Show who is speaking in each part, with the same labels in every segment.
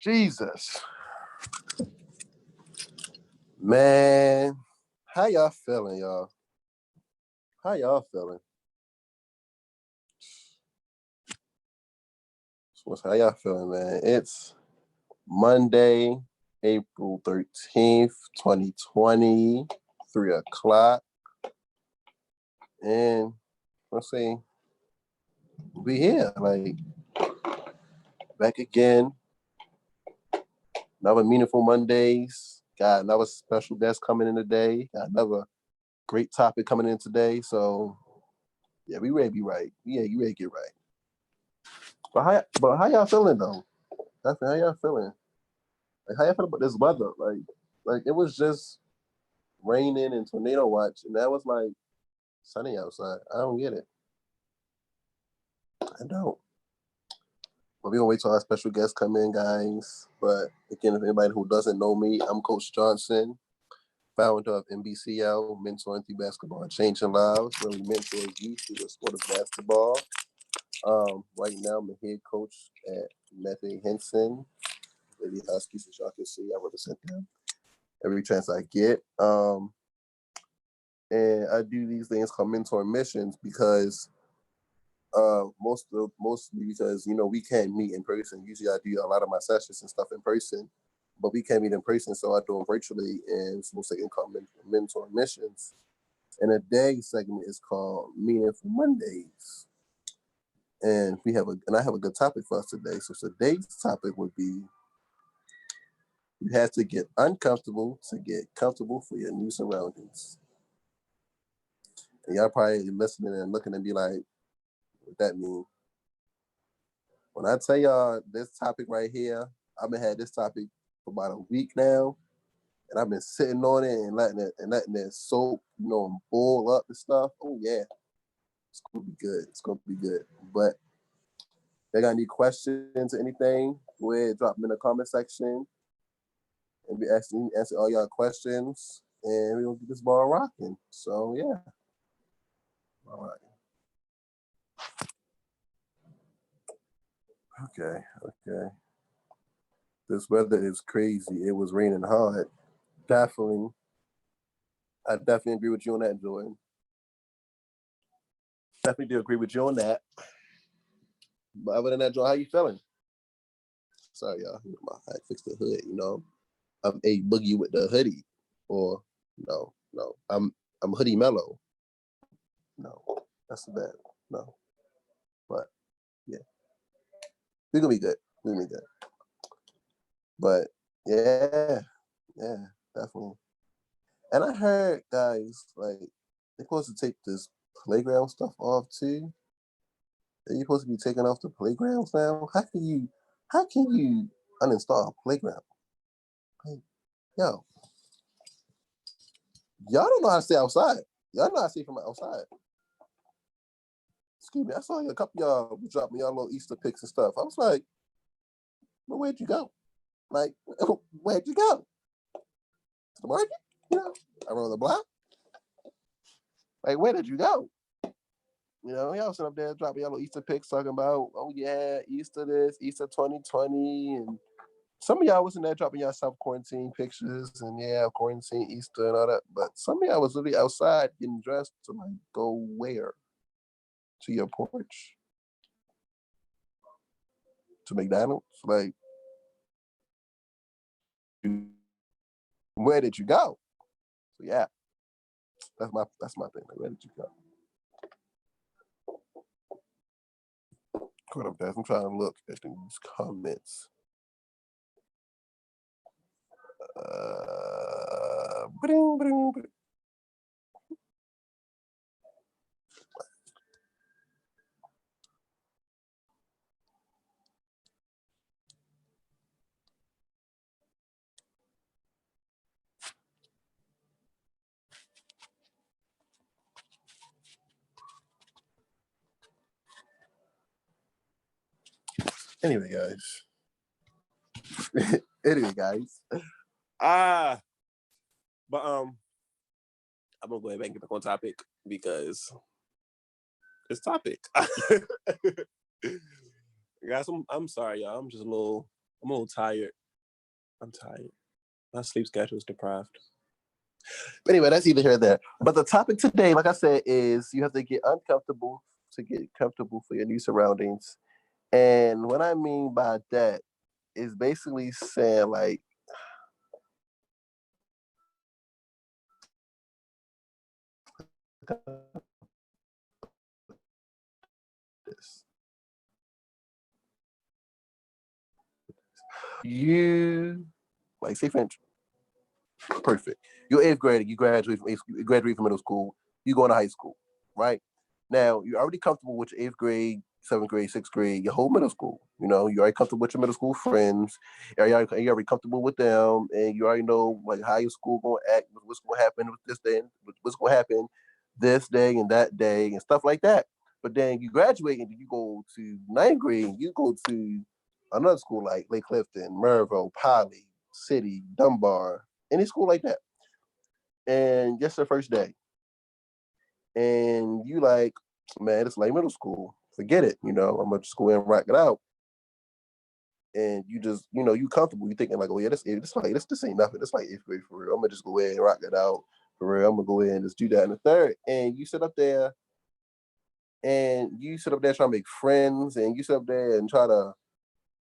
Speaker 1: Jesus. Man, how y'all feeling, y'all? How y'all feeling? How y'all feeling, man? It's Monday, April 13th, 2020, 3 o'clock. And let's see, we here, like, back again. Another meaningful Mondays. Got another special guest coming in today. Got another great topic coming in today. So, yeah, we ready to be right. Yeah, you ready to get right. But how y'all feeling, though? How y'all feeling? Like, how y'all feel about this weather? Like it was just raining and tornado watch, and that was like sunny outside. I don't get it. I don't. But we're gonna wait till our special guests come in, guys. But again, if anybody who doesn't know me, I'm Coach Johnson, founder of NBCL, Mentoring Through Basketball and Changing Lives, where we mentor youth through the sport of basketball. Right now, I'm the head coach at Method Henson, Lady Huskies, as y'all can see. I represent them every chance I get. And I do these things called mentor missions because mostly because we can't meet in person. Usually I do a lot of my sessions and stuff in person, but we can't meet in person, so I do them virtually. And so they can call mentor missions. And a day segment is called Meaningful Mondays. And I have a good topic for us today. So today's topic would be: you have to get uncomfortable to get comfortable for your new surroundings. And y'all probably listening and looking and be like, what that mean? When I tell y'all this topic right here, I've been had this topic for about a week now, and I've been sitting on it and letting it soak, and boil up and stuff. Oh yeah, it's gonna be good. It's gonna be good. But if they got any questions or anything, go ahead, drop them in the comment section, and be answer all y'all questions, and we're gonna get this ball rocking. So yeah. All right. Okay. This weather is crazy. It was raining hard. I definitely agree with you on that, Jordan. Definitely do agree with you on that. But other than that, Joe, how you feeling? Sorry, y'all. I fixed the hood. I'm a boogie with the hoodie, or no, I'm hoodie mellow. No, that's bad. No, but yeah, we're gonna be good. But yeah, definitely. And I heard, guys, like, they're supposed to take this playground stuff off too. Are you supposed to be taking off the playgrounds now? How can you uninstall a playground? Like, yo, y'all don't know how to stay outside. Y'all know how to stay from outside. Excuse me, I saw a couple of y'all dropping y'all little Easter pics and stuff. I was like, well, where'd you go? Like, where'd you go? To the market? Around the block? Like, where did you go? Y'all sitting up there dropping y'all little Easter pics talking about, oh yeah, Easter this, Easter 2020, and some of y'all was in there dropping y'all self-quarantine pictures and quarantine Easter and all that, but some of y'all was literally outside getting dressed to like go where? To your porch? To McDonald's? Like, where did you go? So yeah, that's my thing. Like, where did you go? Hold up, guys. I'm trying to look at these comments. Bring, bring, bring. Anyway, guys. But I'm gonna go ahead and get back on topic because it's topic. Guys, I'm sorry, y'all. I'm a little tired.
Speaker 2: I'm tired. My sleep schedule is deprived.
Speaker 1: Anyway, that's either here or there. But the topic today, like I said, is you have to get uncomfortable to get comfortable for your new surroundings. And what I mean by that is basically saying like this. You like say French. Perfect. You're eighth grade. You graduate from middle school. You go into high school, right? Now you're already comfortable with your eighth grade, seventh grade, sixth grade, your whole middle school. You know, you're already comfortable with your middle school friends. You're already comfortable with them, and you already know like how your school gonna act, what's gonna happen with this day, what's gonna happen this day and that day, and stuff like that. But then you graduate and you go to ninth grade, and you go to another school like Lake Clifton, Maryville, Poly, City, Dunbar, any school like that. And just the first day. And you like, man, it's like middle school. Forget it. You know, I'm gonna just go in and rock it out. And you just, you know, you comfortable. You thinking like, oh yeah, this ain't nothing. It's like eighth grade for real. I'm gonna just go in and rock it out for real. I'm gonna go in and just do that in the third. And you sit up there trying to make friends, and you sit up there and try to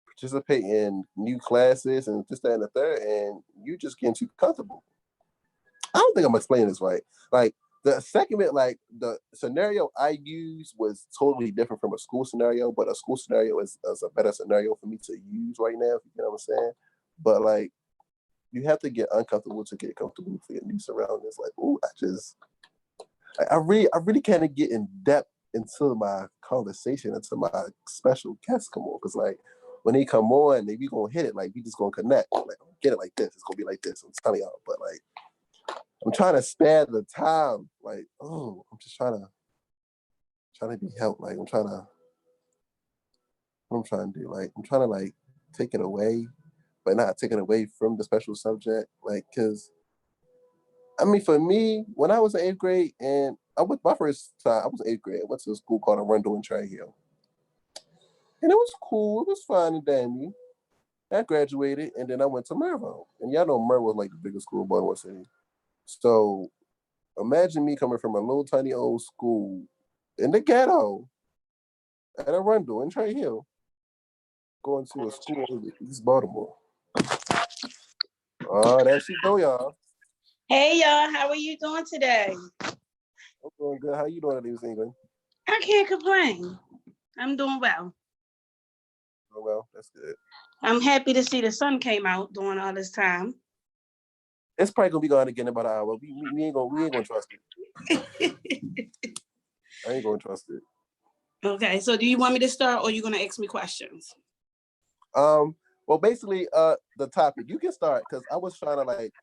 Speaker 1: participate in new classes and this, that, and the third, and you just getting too comfortable. I don't think I'm explaining this right. Like the second bit, like the scenario I used was totally different from a school scenario, but a school scenario is a better scenario for me to use right now, if you know what I'm saying. But like you have to get uncomfortable to get comfortable for your new surroundings. Like, ooh, I really can't get in depth into my conversation until my special guests come on. Cause like when they come on, we gonna hit it, like we just gonna connect. Like get it like this. It's gonna be like this. I'm telling y'all, but like I'm trying to spare the time. Like, oh, I'm just trying to be helped. Like, what I'm trying to do. Like, I'm trying to like take it away, but not take it away from the special subject. Like, cause I mean, for me, when I was in eighth grade, and my first time, I was in eighth grade. I went to a school called Arundel in Cherry Hill, and it was cool. It was fun and dandy. I graduated, and then I went to Maryville, and y'all know Maryville was like the biggest school in Baltimore City. So imagine me coming from a little tiny old school in the ghetto at Arundel in Cherry Hill, going to a school in East Baltimore. Oh, there she go, y'all.
Speaker 3: Hey, y'all. How are you doing today?
Speaker 1: I'm doing good. How you doing today, Miss England?
Speaker 3: I can't complain. I'm doing well.
Speaker 1: Oh, well, that's good.
Speaker 3: I'm happy to see the sun came out during all this time.
Speaker 1: It's probably gonna be gone again in about an hour. We ain't gonna trust it. I ain't gonna trust it.
Speaker 3: Okay, so do you want me to start, or are you gonna ask me questions?
Speaker 1: Well, basically, the topic you can start because I was trying to like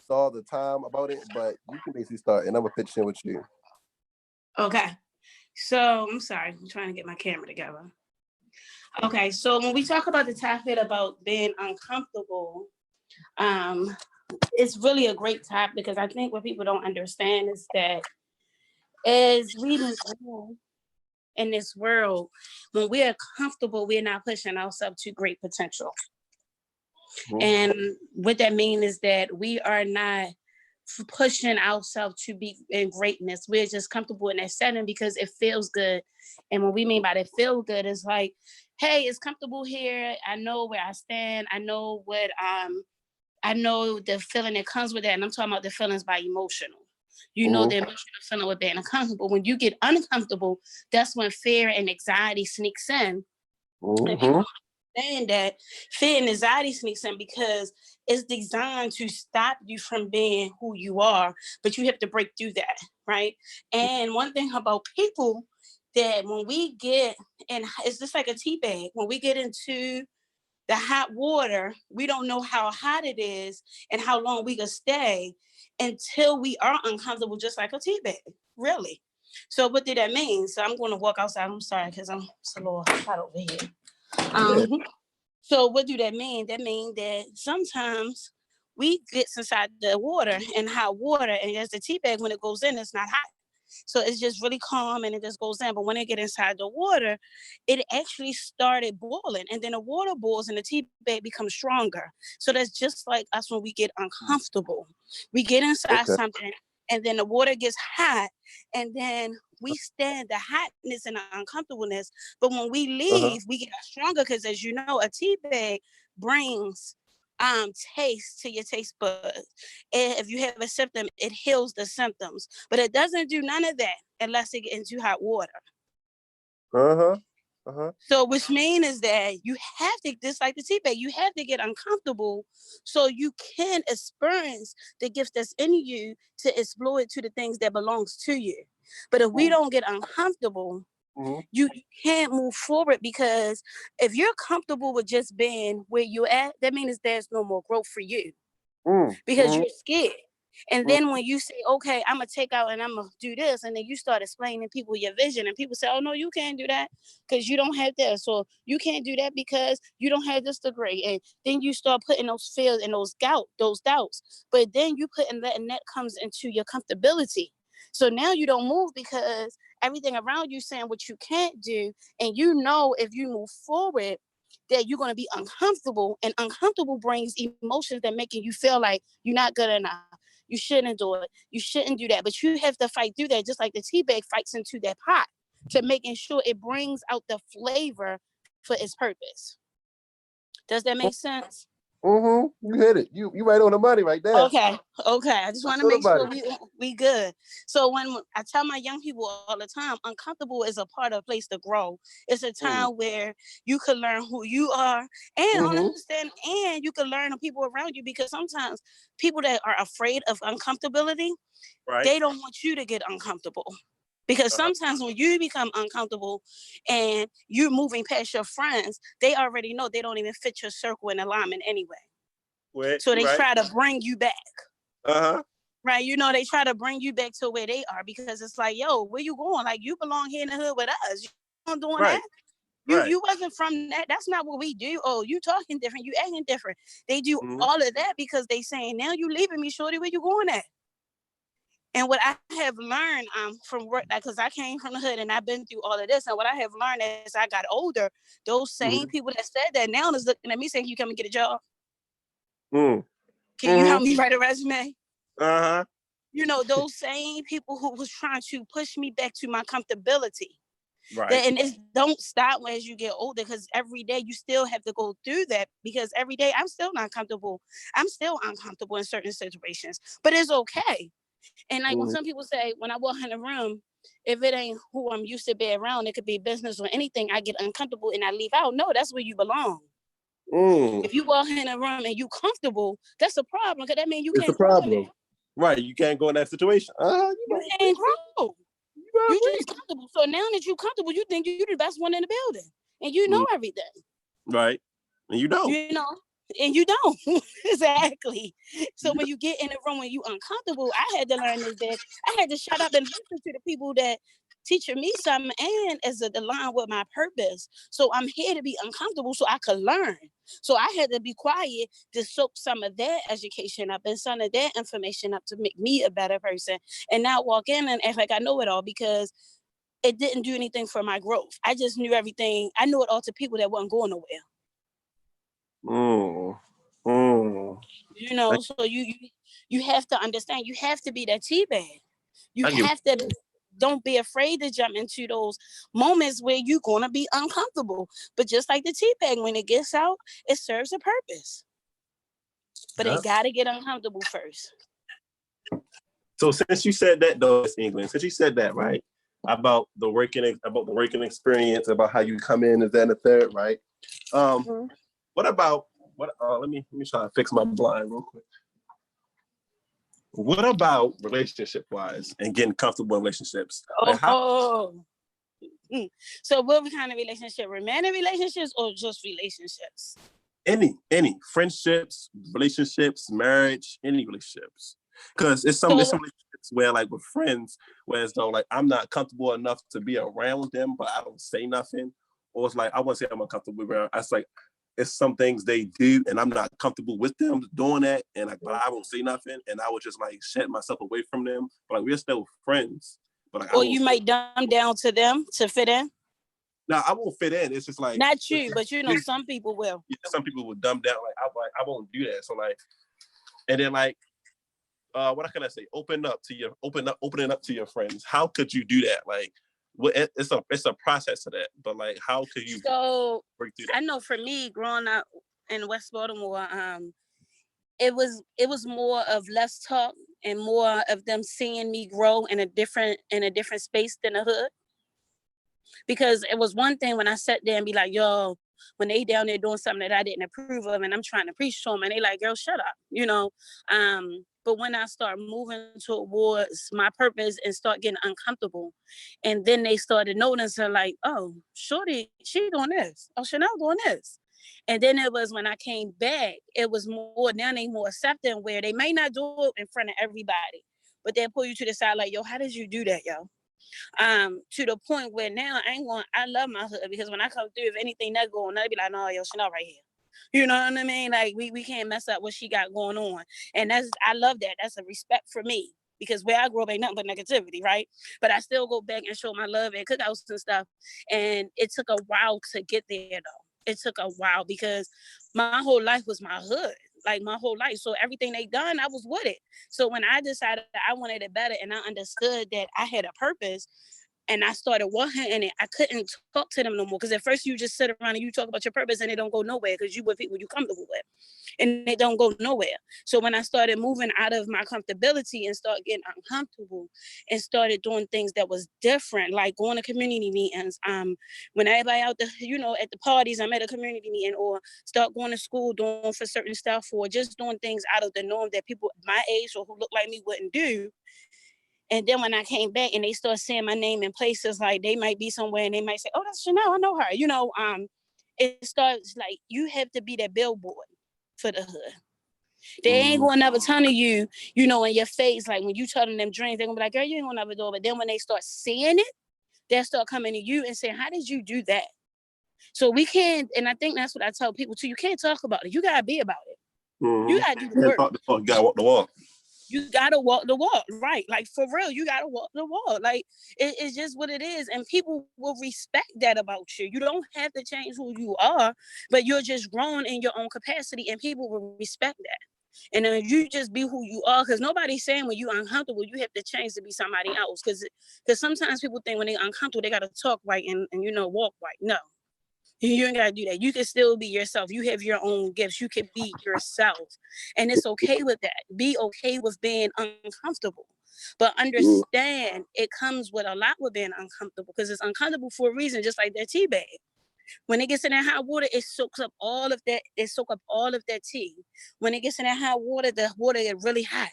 Speaker 1: solve the time about it, but you can basically start, and I'm gonna pitch in with you.
Speaker 3: Okay, so I'm sorry, I'm trying to get my camera together. Okay, so when we talk about the topic about being uncomfortable, it's really a great topic because I think what people don't understand is that as we move in this world, when we are comfortable, we're not pushing ourselves to great potential. Mm-hmm. And what that means is that we are not pushing ourselves to be in greatness. We're just comfortable in that setting because it feels good. And what we mean by that feel good is like, hey, it's comfortable here. I know where I stand. I know what I know the feeling that comes with that. And I'm talking about the feelings by emotional. You know, the emotional feeling with being uncomfortable. When you get uncomfortable, that's when fear and anxiety sneaks in. And people understand that fear and anxiety sneaks in because it's designed to stop you from being who you are, but you have to break through that, right? And one thing about people that when we get, and it's just like a tea bag, when we get into the hot water, we don't know how hot it is and how long we can stay until we are uncomfortable, just like a tea bag, really. So what did that mean? So I'm going to walk outside. I'm sorry, because it's a little hot over here. So what do that mean? That means that sometimes we get inside the water and hot water, and as the tea bag, when it goes in, it's not hot. So it's just really calm and it just goes down. But when it get inside the water, it actually started boiling. And then the water boils and the tea bag becomes stronger. So that's just like us when we get uncomfortable. We get inside
Speaker 1: Okay.
Speaker 3: something and then the water gets hot and then we stand the hotness and the uncomfortableness. But when we leave, we get stronger because, as you know, a tea bag brings taste to your taste buds. And if you have a symptom, it heals the symptoms. But it doesn't do none of that unless it gets into hot water. So which means is that you have to, just like the tea bag, you have to get uncomfortable so you can experience the gift that's in you to explore it to the things that belongs to you. But if we don't get uncomfortable, you can't move forward, because if you're comfortable with just being where you're at, that means there's no more growth for you because you're scared. And then when you say, okay, I'm going to take out and I'm going to do this, and then you start explaining to people your vision, and people say, oh, no, you can't do that because you don't have this, or you can't do that because you don't have this degree. And then you start putting those fears and those doubts. But then you put in that, and that comes into your comfortability. So now you don't move because everything around you saying what you can't do. And you know, if you move forward, that you're going to be uncomfortable, and uncomfortable brings emotions that making you feel like you're not good enough. You shouldn't do it. You shouldn't do that. But you have to fight through that, just like the tea bag fights into that pot to making sure it brings out the flavor for its purpose. Does that make sense?
Speaker 1: You hit it. You right on the money right there.
Speaker 3: Okay. I just want to make sure we good. So when I tell my young people all the time, uncomfortable is a part of a place to grow. It's a time where you can learn who you are and understand, and you can learn the people around you, because sometimes people that are afraid of uncomfortability, they don't want you to get uncomfortable. Because sometimes when you become uncomfortable and you're moving past your friends, they already know they don't even fit your circle and alignment anyway. So they try to bring you back. Right? You know, they try to bring you back to where they are, because it's like, yo, where you going? Like, you belong here in the hood with us. You not doing that? You wasn't from that. That's not what we do. Oh, you talking different. You acting different. They do all of that because they saying, now you leaving me, shorty, where you going at? And what I have learned from work, because I came from the hood and I've been through all of this, and what I have learned as I got older, those same people that said that now is looking at me saying, can you come and get a job? Can you help me write a resume? You know, those same people who was trying to push me back to my comfortability. And it don't stop as you get older, because every day you still have to go through that, because every day I'm still not comfortable. I'm still uncomfortable in certain situations, but it's okay. And like when some people say, when I walk in the room, if it ain't who I'm used to be around, it could be business or anything, I get uncomfortable and I leave out. No, that's where you belong. If you walk in a room and you comfortable, that's a problem, because that means you can't grow in it.
Speaker 2: Right, you can't go in that situation.
Speaker 3: You can't grow. You just comfortable. So now that you're comfortable, you think you're the best one in the building, and you know everything.
Speaker 2: Right, and you don't.
Speaker 3: You know, and you don't. Exactly. So when you get in the room when you uncomfortable, I had to learn is that I had to shut up and listen to the people that teaching me something, and as a line with my purpose. So I'm here to be uncomfortable so I could learn. So I had to be quiet to soak some of that education up and some of that information up to make me a better person, and not walk in and act like I know it all, because it didn't do anything for my growth. I just knew everything. I knew it all to people that wasn't going nowhere. You know, so you have to understand, you have to be that tea bag. You have to, don't be afraid to jump into those moments where you're going to be uncomfortable. But just like the tea bag, when it gets out, it serves a purpose. But it got to get uncomfortable first.
Speaker 2: So since you said that, though, Miss England, since you said that, right, about the working experience, about how you come in and then the third, right? What about let me try to fix my blind real quick. What about relationship wise and getting comfortable in relationships?
Speaker 3: So what kind of relationship? Romantic relationships or just relationships?
Speaker 2: Any friendships, relationships, marriage, any relationships. Because it's some relationships where, like with friends, where it's though like I'm not comfortable enough to be around them, but I don't say nothing. Or it's like I won't say I'm uncomfortable around. It's like it's some things they do and I'm not comfortable with them doing that, and like, but I won't say nothing, and I would just like shut myself away from them. But like we're still friends. But like,
Speaker 3: Or you might dumb down to them to fit in.
Speaker 2: No, I won't fit in. It's just like
Speaker 3: not you, but you know, some people will.
Speaker 2: Yeah, some people will dumb down. Like I won't do that. So like, and then like, what can I say? Opening up to your friends. How could you do that? Like, it's a process to that. But like, how could you break through that?
Speaker 3: I know for me, growing up in West Baltimore, it was more of less talk and more of them seeing me grow in a different space than the hood. Because it was one thing when I sat there and be like, yo, when they down there doing something that I didn't approve of and I'm trying to preach to them and they like, girl, shut up, you know. But when I start moving towards my purpose and start getting uncomfortable, and then they started noticing like, oh, shorty, she doing this. Oh, Chanel doing this. And then it was when I came back, it was more, now they more accepting where they may not do it in front of everybody, but they'll pull you to the side like, yo, how did you do that, yo? To the point where now I love my hood because when I come through, if anything that go on, they'll be like, no, yo, Chanel right here. You know what I mean? Like we can't mess up what she got going on. And I love that. That's a respect for me because where I grew up ain't nothing but negativity, right? But I still go back and show my love at cookouts and stuff. And it took a while to get there though. It took a while because my whole life was my hood. Like my whole life. So everything they done, I was with it. So when I decided that I wanted it better and I understood that I had a purpose and I started walking in it, I couldn't talk to them no more. Because at first you just sit around and you talk about your purpose and it don't go nowhere because you with people you comfortable with. And it don't go nowhere. So when I started moving out of my comfortability and start getting uncomfortable and started doing things that was different, like going to community meetings, when everybody out there, you know, at the parties, I'm at a community meeting, or start going to school doing for certain stuff, or just doing things out of the norm that people my age or who look like me wouldn't do. And then when I came back and they start saying my name in places, like they might be somewhere and they might say, oh, that's Chanel, I know her. You know, it starts like you have to be that billboard for the hood. They ain't gonna never tell you, you know, in your face, like when you tell them dreams, they're gonna be like, girl, you ain't gonna never do it. But then when they start seeing it, they'll start coming to you and saying, how did you do that? So we can't, and I think that's what I tell people too, you can't talk about it. You gotta be about it.
Speaker 2: Mm-hmm.
Speaker 3: You gotta do the work.
Speaker 2: You gotta walk the walk.
Speaker 3: You gotta walk the walk, right? Like for real, you gotta walk the walk. Like it's just what it is, and people will respect that about you. You don't have to change who you are, but you're just growing in your own capacity, and people will respect that. And then you just be who you are, because nobody's saying when you're uncomfortable, you have to change to be somebody else. Because sometimes people think when they're uncomfortable, they gotta talk right and you know walk right. No. You ain't gotta do that. You can still be yourself. You have your own gifts. You can be yourself. And it's okay with that. Be okay with being uncomfortable. But understand it comes with a lot with being uncomfortable, because it's uncomfortable for a reason, just like that tea bag. When it gets in that hot water, it soaks up all of that. It soaks up all of that tea. When it gets in that hot water, the water get really hot.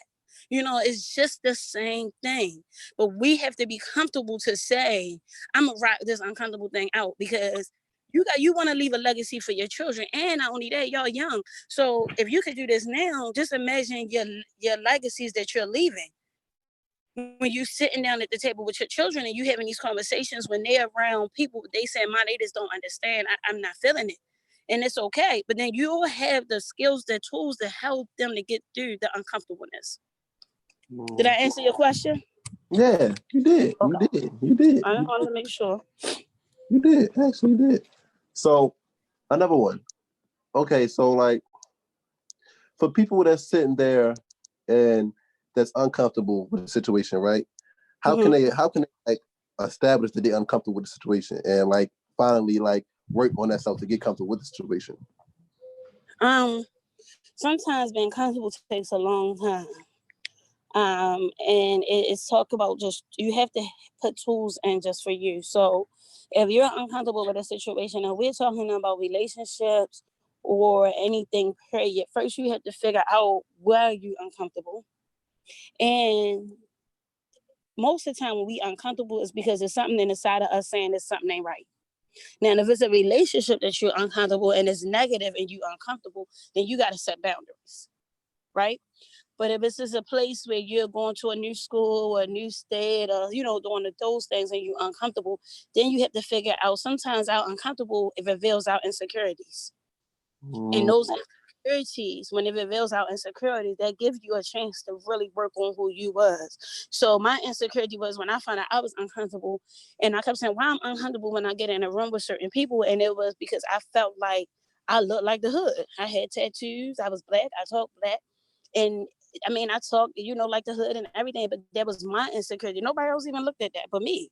Speaker 3: You know, it's just the same thing. But we have to be comfortable to say, I'm gonna rock this uncomfortable thing out, because you want to leave a legacy for your children. And not only that, y'all young. So if you could do this now, just imagine your legacies that you're leaving. When you sitting down at the table with your children and you having these conversations, when they're around people, they say, they just don't understand. I'm not feeling it. And it's okay. But then you'll have the skills, the tools to help them to get through the uncomfortableness. Did I answer your question?
Speaker 1: Yeah, you did.
Speaker 3: Okay.
Speaker 1: You did.
Speaker 3: I just wanted to make sure.
Speaker 1: You did. Actually, you did. So, another one. Okay, so like for people that's sitting there and that's uncomfortable with the situation, right? How can they like establish that they're uncomfortable with the situation and like finally like work on themselves to get comfortable with the situation?
Speaker 3: Sometimes being comfortable takes a long time. And it's talk about just, you have to put tools in just for you. So if you're uncomfortable with a situation, and we're talking about relationships or anything, period, first you have to figure out where you're uncomfortable. And most of the time when we uncomfortable is because there's something inside of us saying that something ain't right. Now, if it's a relationship that you're uncomfortable and it's negative and you're uncomfortable, then you got to set boundaries, right? But if it's just a place where you're going to a new school or a new state or, you know, doing those things and you're uncomfortable, then you have to figure out sometimes our uncomfortable, it reveals our insecurities. And those insecurities, when it reveals our insecurities, that gives you a chance to really work on who you was. So my insecurity was when I found out I was uncomfortable, and I kept saying, why I'm uncomfortable when I get in a room with certain people, and it was because I felt like I looked like the hood. I had tattoos, I was black, I talked black, and I mean, I talked, like the hood and everything, but that was my insecurity. Nobody else even looked at that but me.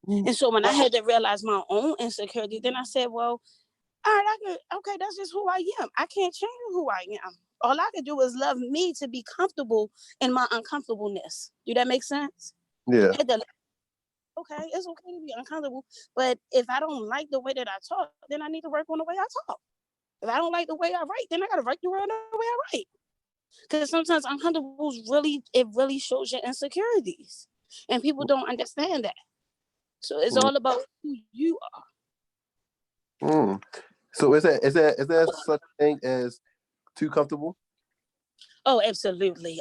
Speaker 3: And so when I had to realize my own insecurity, then I said, well, all right, okay, that's just who I am. I can't change who I am. All I can do is love me to be comfortable in my uncomfortableness. Do that make sense?
Speaker 1: Yeah.
Speaker 3: Okay, it's okay to be uncomfortable, but if I don't like the way that I talk, then I need to work on the way I talk. If I don't like the way I write, then I got to write the way I write. Because sometimes uncomfortable really shows your insecurities, and people don't understand that. So it's all about who you are.
Speaker 1: So is there such a thing as too comfortable?
Speaker 3: Oh, absolutely.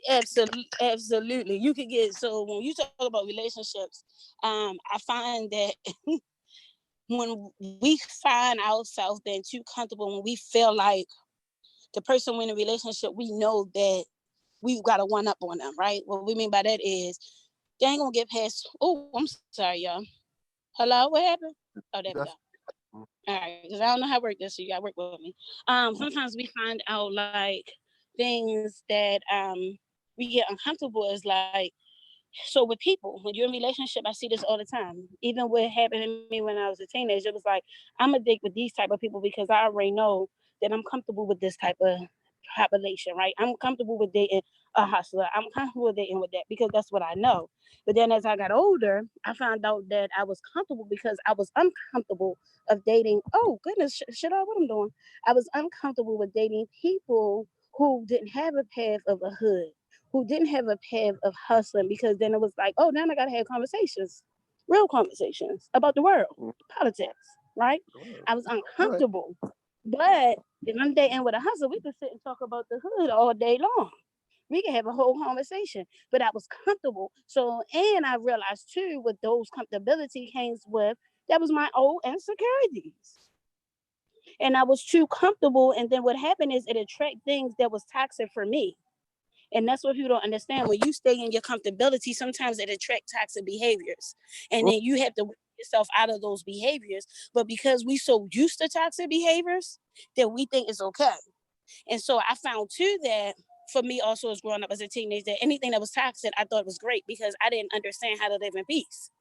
Speaker 1: Absolutely.
Speaker 3: Absolutely. You could get, so when you talk about relationships, I find that when we find ourselves being too comfortable, when we feel like the person we're in a relationship, we know that we've got to one up on them, right? What we mean by that is they ain't gonna get past. Oh, I'm sorry, y'all. Hello, what happened? Oh, there we go. All right, because I don't know how to work this, so you gotta work with me. Sometimes we find out like things that we get uncomfortable is like, so with people, when you're in a relationship, I see this all the time. Even what happened to me when I was a teenager, it was like, I'm a date with these type of people because I already know that I'm comfortable with this type of population, right? I'm comfortable with dating a hustler. I'm comfortable with dating with that because that's what I know. But then as I got older, I found out that I was comfortable because I was uncomfortable of dating. Oh goodness, shit, what I'm doing. I was uncomfortable with dating people who didn't have a path of a hood, who didn't have a path of hustling, because then it was like, oh, now I gotta have conversations, real conversations about the world, politics, right? I was uncomfortable. But then I'm dating with a hustler, we could sit and talk about the hood all day long. We can have a whole conversation, but I was comfortable. So, and I realized too, with those comfortability came with, that was my old insecurities. And I was too comfortable. And then what happened is it attracted things that was toxic for me. And that's what people don't understand. When you stay in your comfortability, sometimes it attracts toxic behaviors. And then you have to work yourself out of those behaviors. But because we so used to toxic behaviors, that we think it's okay. And so I found too that for me also as growing up as a teenager, anything that was toxic, I thought was great because I didn't understand how to live in peace.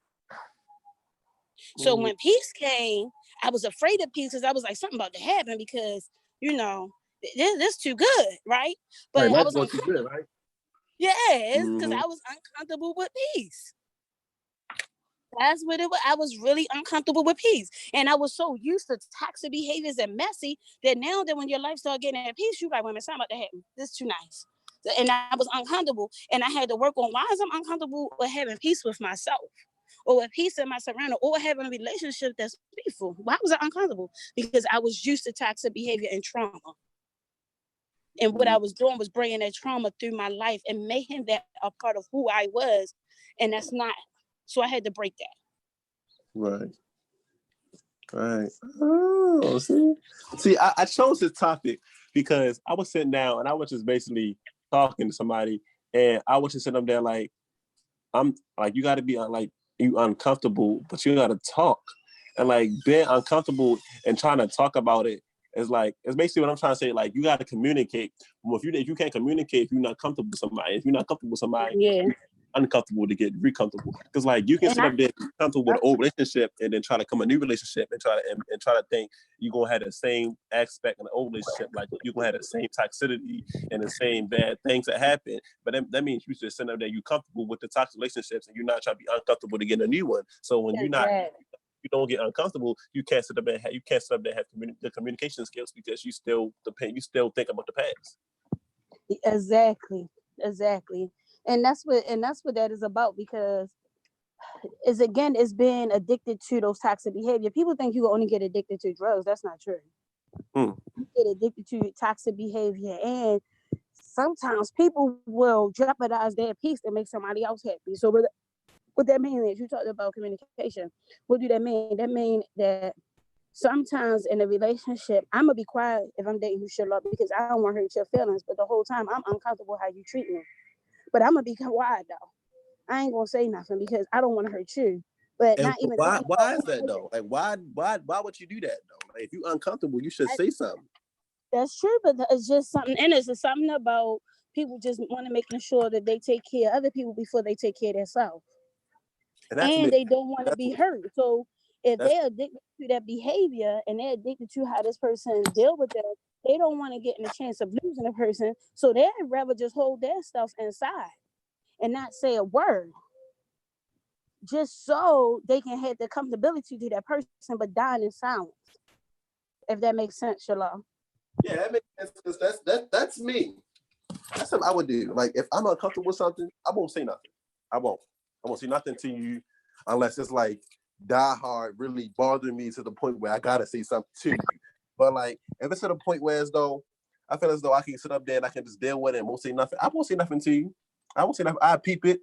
Speaker 3: So when peace came, I was afraid of peace because I was like, something about to happen because, this too good, right? But I was uncomfortable. Right? Yes, because I was uncomfortable with peace. That's what it was. I was really uncomfortable with peace. And I was so used to toxic behaviors and messy that now that when your life started getting at peace, you like, wait a minute, something about to happen. This is too nice. And I was uncomfortable. And I had to work on why is I'm uncomfortable with having peace with myself or with peace in my surrounding or having a relationship that's peaceful. Why was I uncomfortable? Because I was used to toxic behavior and trauma. And what I was doing was bringing that trauma through my life and making that a part of who I was. And that's not. So I had to break that.
Speaker 2: Right. Oh, see, I chose this topic because I was sitting down and I was just basically talking to somebody, and I was just sitting up there like, I'm like, you got to be like, you uncomfortable, but you got to talk, and like being uncomfortable and trying to talk about it is like, it's basically what I'm trying to say. Like, you got to communicate. Well, if you can't communicate, if you're not comfortable with somebody, if you're not comfortable with somebody, you're uncomfortable to get re-comfortable. Because like you can sit up there comfortable with an old relationship and then try to come a new relationship and try to think you're gonna have the same aspect in the old relationship, like you're gonna have the same toxicity and the same bad things that happen. But that means you just sit up there, you're comfortable with the toxic relationships and you're not trying to be uncomfortable to get a new one. So when you don't get uncomfortable, you can't sit up there and have the communication skills because you still think about the past.
Speaker 3: Exactly. And that's what that is about, because it's being addicted to those toxic behavior. People think you only get addicted to drugs. That's not true. You get addicted to toxic behavior, and sometimes people will jeopardize their peace to make somebody else happy. So what that means is, you talked about communication. What do that mean? That means that sometimes in a relationship, I'm gonna be quiet if I'm dating you, Charlotte, because I don't want to hurt your feelings. But the whole time, I'm uncomfortable how you treat me. But I'm gonna be quiet though. I ain't gonna say nothing because I don't want to hurt you. But
Speaker 2: And
Speaker 3: not even
Speaker 2: why is that though? Like why would you do that though? Like if you're uncomfortable, you should say something.
Speaker 3: That's true, but it's just something in it. It's something about people just want to making sure that they take care of other people before they take care of themselves. And they don't want to be hurt. So if they're addicted to that behavior and they're addicted to how this person deal with them, they don't want to get in the chance of losing a person. So they'd rather just hold their stuff inside and not say a word, just so they can have the comfortability to that person, but dying in silence. If that makes sense, Shalom.
Speaker 1: Yeah, that makes sense because that's me. That's something I would do. Like if I'm uncomfortable with something, I won't say nothing. I won't say nothing to you unless it's like die hard, really bothering me to the point where I gotta say something to you. But like if it's to the point where as though I feel as though I can sit up there and I can just deal with it and won't say nothing, I won't say nothing to you. I won't say nothing. I peep it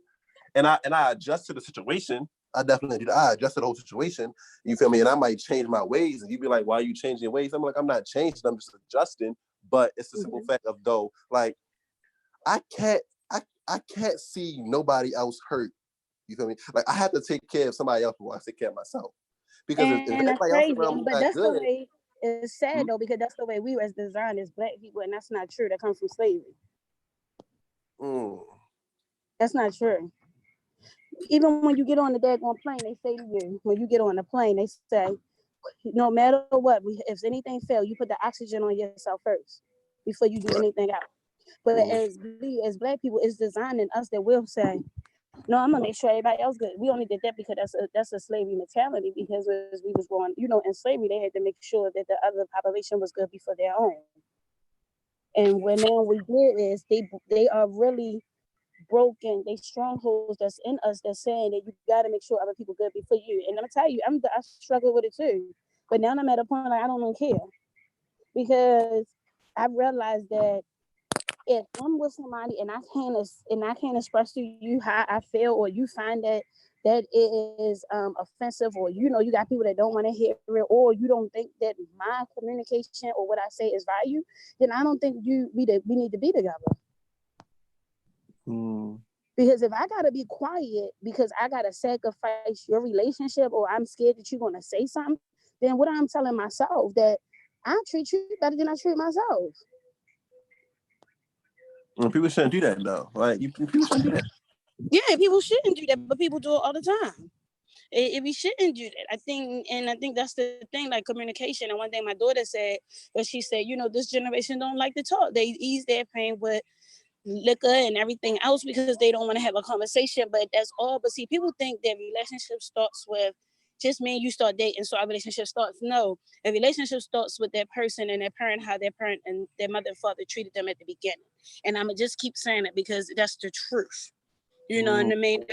Speaker 1: and I adjust to the situation. I definitely do that. I adjust to the whole situation. You feel me? And I might change my ways. And you'd be like, why are you changing your ways? I'm like, I'm not changing. I'm just adjusting. But it's the simple fact of though, like, I can't see nobody else hurt. You feel me? Like I have to take care of somebody else before I take care of myself. Because if everybody else around me
Speaker 3: but that's
Speaker 1: good,
Speaker 3: the way. It's sad though, because that's the way we as designed as Black people, and that's not true. That comes from slavery. That's not true. Even when you get on the daggone plane, they say to you, when you get on the plane, they say, no matter what, if anything fails, you put the oxygen on yourself first before you do anything else. But as Black people, it's designed in us that will say, no, I'm gonna make sure everybody else good. We only did that because that's a slavery mentality. Because as we was born, in slavery, they had to make sure that the other population was good before their own. And what now we did is they are really broken. They strongholds that's in us that's saying that you got to make sure other people good before you. And I'm gonna tell you, I struggle with it too. But now I'm at a point like I don't even care, because I realized that if I'm with somebody and I can't express to you how I feel, or you find that it is offensive, or you got people that don't want to hear it, or you don't think that my communication or what I say is value, then I don't think we need to be together. Because if I gotta be quiet because I gotta sacrifice your relationship, or I'm scared that you're gonna say something, then what I'm telling myself that I treat you better than I treat myself.
Speaker 2: Well, people shouldn't do that though. Like people shouldn't do that.
Speaker 3: Yeah, people shouldn't do that, but people do it all the time. We shouldn't do that. I think that's the thing, like communication. And one thing my daughter said, but she said, this generation don't like to talk. They ease their pain with liquor and everything else because they don't want to have a conversation. But that's all. But see, people think that relationship starts with just me and you start dating, so our relationship starts. No, a relationship starts with that person and their parent, how their parent and their mother and father treated them at the beginning. And I'm gonna just keep saying it because that's the truth. You know what I mean?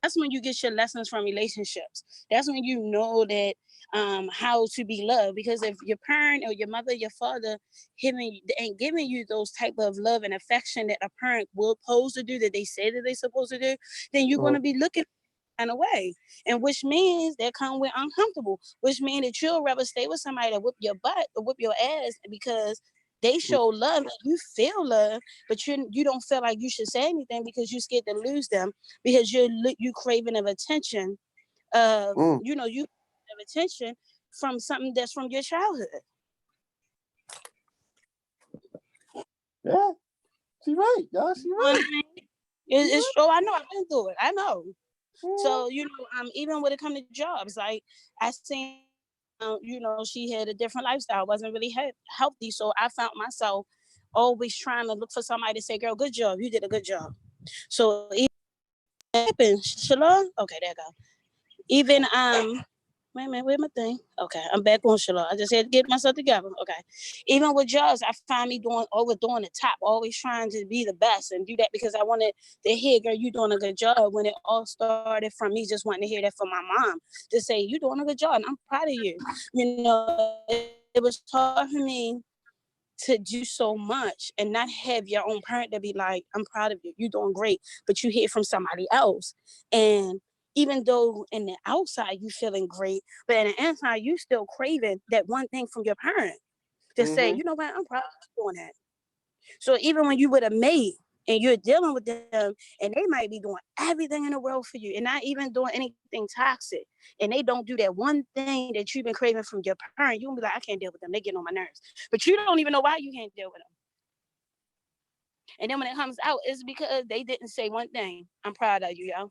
Speaker 3: That's when you get your lessons from relationships. That's when you know that how to be loved. Because if your parent or your mother, your father ain't giving you those type of love and affection that a parent will supposed to do, that they say that they're supposed to do, then you're going to be looking kind of way. And which means that come with uncomfortable, which means that you'll rather stay with somebody that whip your butt or whip your ass because they show love, you feel love, but you don't feel like you should say anything because you're scared to lose them, because you craving of attention, you have attention from something that's from your childhood.
Speaker 1: Yeah, she's right, y'all. She's right.
Speaker 3: It's true. I know. I've been through it. I know. So even when it comes to jobs, like I seen. She had a different lifestyle, wasn't really healthy. So I found myself always trying to look for somebody to say, girl, good job. You did a good job. So even happened, Shalom. Okay, there you go. Even, wait a minute, where's my thing? Okay, I'm back on Shalom. I just had to get myself together. Okay. Even with jobs, I find me doing the top, always trying to be the best and do that because I wanted to hear, girl, you doing a good job, when it all started from me just wanting to hear that from my mom, to say, you doing a good job and I'm proud of you. It was hard for me to do so much and not have your own parent to be like, I'm proud of you, you're doing great, but you hear from somebody else. And even though in the outside you feeling great, but in the inside you still craving that one thing from your parent to say, you know what, I'm proud of you doing that. So even when you with a mate and you're dealing with them and they might be doing everything in the world for you and not even doing anything toxic, and they don't do that one thing that you've been craving from your parent, you'll be like, I can't deal with them. They get on my nerves. But you don't even know why you can't deal with them. And then when it comes out, it's because they didn't say one thing. I'm proud of you, y'all.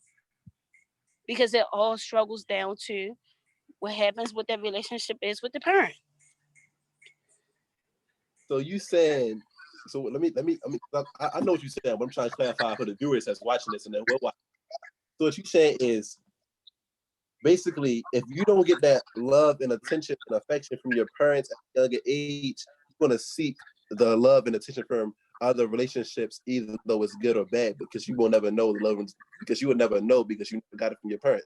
Speaker 3: Because it all struggles down to what happens with that relationship is with the parent.
Speaker 2: So you saying, so let me, I know what you said, but I'm trying to clarify for the viewers that's watching this and then we'll watch. So what you saying is, basically, if you don't get that love and attention and affection from your parents at a younger age, you're gonna seek the love and attention from other relationships, even though it's good or bad, because you will never know the love, because you will never know because you got it from your parents.